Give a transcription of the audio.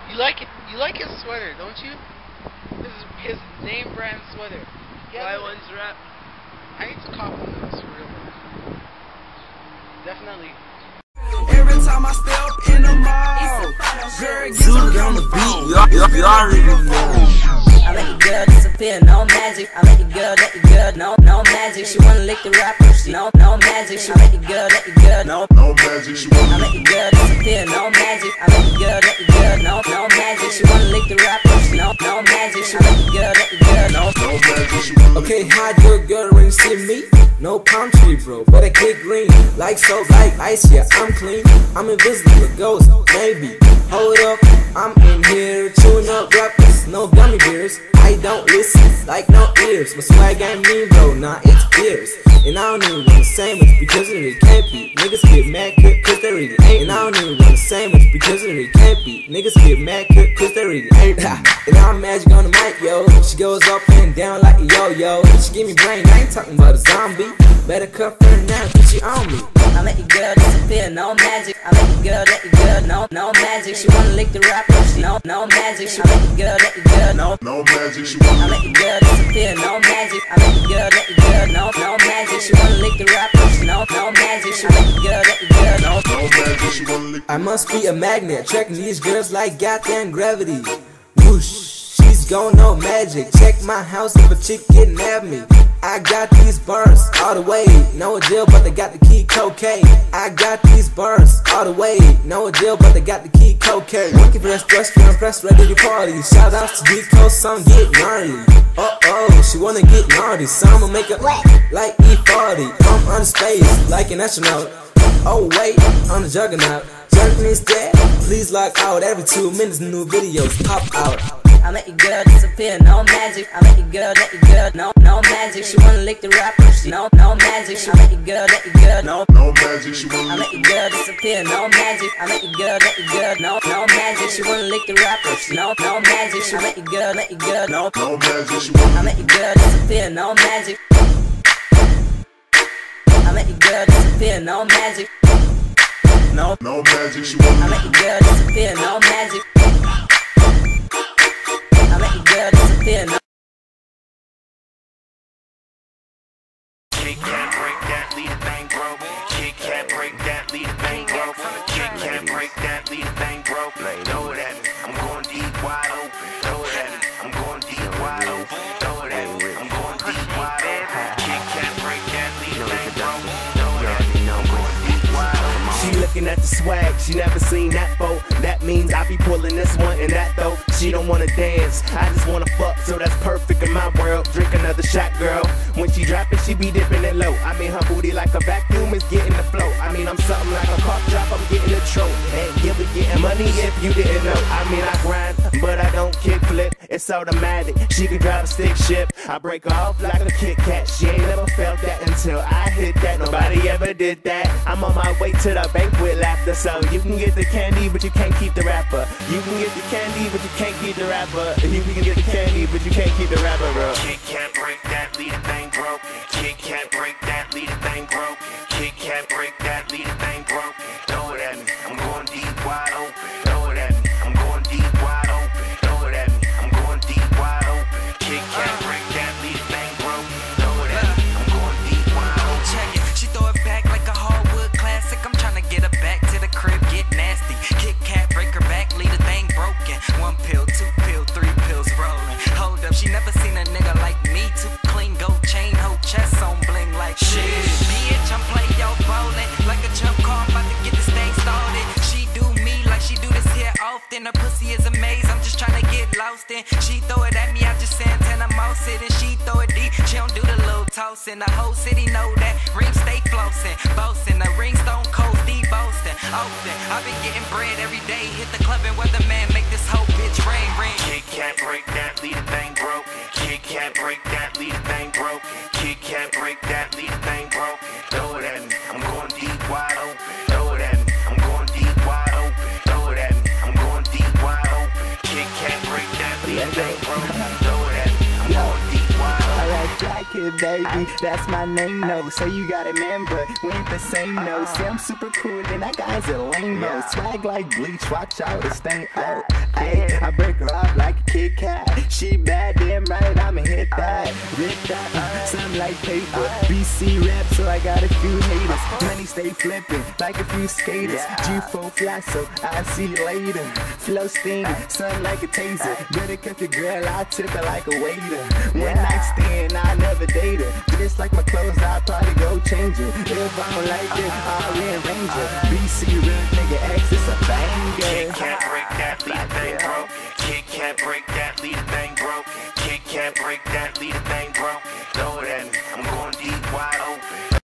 You like it? You like his sweater, don't you? This is his name brand sweater. Buy one's rap. I need to cop one of those for real. Definitely. Every time I step in the mall, girl, Dude on the beat, you already know. I make a girl disappear, no magic. I make a girl let the girl no magic. She wanna lick the rapper, no magic. She make a girl let the girl no magic. She wanna I make a girl disappear, no magic. I make a girl let the girl no magic. She wanna lick the rapper, no magic. She make a girl let the girl no magic. Okay, hide your girl when you see me. No palm tree, bro, but I get green. Like soap, like ice, yeah, I'm clean. I'm invisible, a ghost, maybe. Hold up, I'm in here chewing up rappers, no gummy bears. I don't listen, like no ears. My swag ain't mean, bro, nah, it's fierce. And I don't even want a sandwich because it really can't be. Niggas get mad cause they really ain't. And I don't even want a sandwich because it really can't be. Niggas get mad cause they really ain't. And I'm magic on the mic, yo. She goes up and down like a yo-yo. She give me brain, I ain't talking about a zombie. Better cuff her now, cause she on me. I make a girl disappear, no magic. I make a girl let the girl no magic. She wanna lick the rapper, no magic. She make a girl let the girl no magic. She wanna I make a girl disappear, no magic. I make a girl let the girl no magic. She wanna lick the rapper, no magic. She make a girl let the girl no magic. She wanna lick. I must be a magnet, tracking these girls like goddamn gravity. Whoosh, she's going no magic. Check my house if a chick getting at me. I got these bars all the way, no deal, but they got the key cocaine. I got these bars all the way, no deal, but they got the key cocaine. Monkey press, press, ready to party. Shout outs to D-Coast, some get gnarly. Uh-oh, she wanna get naughty, so I'ma make her like E40. I'm on space, like an astronaut. Oh wait, I'm the juggernaut. Jerking is dead, please log out. Every 2 minutes new videos pop out. I make a girl disappear, no magic. I make a girl let the girl no magic. She wanna lick the rapper, no magic. She make a girl let the girl no magic. She wanna I make a girl disappear, no magic. I make a girl let the girl no magic. She wanna lick the rapper, no magic. She make a girl let the girl no magic. She wanna I make a girl disappear, no magic. I make a girl disappear, no magic. No magic. She wanna I make a girl disappear, no magic. I make a girl disappear, no. Kid can't break that, lead a bang, bro. Kid can't break that, lead a bang, bro. Kid can't break that, lead a bang, bro. Know that I'm going deep, wide open. Know that I'm going deep, wide open. Know that I'm going deep, wide open. Kid can't break that, lead a bang, bro. Know that I'm going deep, wide open. She looking at the swag, she never seen that boat. That means I be pulling this one and that though. She don't wanna dance, I just wanna fuck, so that's perfect in my world. Drink another shot, girl. When she drop it, she be dipping it low. I mean, her booty like a vacuum is getting the flow. I mean, I'm something like a cough drop, I'm getting the throat. And you'll be getting money if you didn't know. I mean, I grind, but I don't kick flip. It's automatic, she can drive a stick shift. I break her off like a Kit Kat. She ain't never felt that until I hit that. Nobody ever did that. I'm on my way to the bank with laughter. So you can get the candy, but you can't keep the rapper. You can get the candy, but you can't keep the rapper. You can get the candy, but you can't keep the rapper, bro. Kid can't break that, lead a bang, broken. Kid can't break that, lead a bang, broken. Kid can't break that, lead a bang, broken. Know that I'm going deep, wide open. Know that I'm going deep, wide open. Know that I'm going deep, wide open. Kid can't break that, lead a bang, broken. Know that I'm going deep, wide open. Check it, she throw it back like a hardwood classic. I'm tryna get her back to the crib, get nasty. Kit Kat, break her back, lead a thing broken. 1 pill, 2 pill, 3 pills rolling. Hold up, she never seen a nigga like me. Too clean, gold chain, whole chest on bling like shit. Bitch, I'm play yo ballin' like a jump car, I'm about to get this thing started. She do me like she do this here often. Her pussy is a maze, I'm just tryna get lost in. She throw it at me, I just Santana Moss it. And she throw it deep, she don't do the little tossin'. The whole city know that ring stay flossin'. Bossin', the ring stone cold, Steve Boston. Often, I've been getting bread every day. Hit the club and weatherman, make this whole bitch rain, rain. Kid can't break that, lead a bang, broken. Kid can't break that, lead a bang, broken. Kid can't break that, lead a bang, broken. Know that I'm going deep, wide open. Know that I'm going deep, wide open. Know that I'm going deep, wide open. Kid can't break that, lead a bang, broken. Know that I'm going deep, wide open. Alright, here, baby. That's my name, no. So you got it, man, but we ain't the same, no. See, I'm super cool, and that guy's a lame, no. Swag like bleach, watch out, it stain out. Hey, I break her off like a Kit Kat. She bad, damn right, I'ma hit that. Rip that, something like paper. BC rap, so I got a few haters. Money stay flipping, like a few skaters. G4 fly, so I'll see you later. Flow steaming, something like a taser. Better cut your girl, I'll tip her like a waiter. One night stand, I never date her. Just like my clothes, I'll probably go change it. If I don't like it, I'll rearrange it. BC real nigga X, it's a banger. Kit Kat break that, leave the thing broken. Kit Kat break that, leave the thing broken. Kit Kat break that, leave the thing broken. Know that I'm going deep, wide open.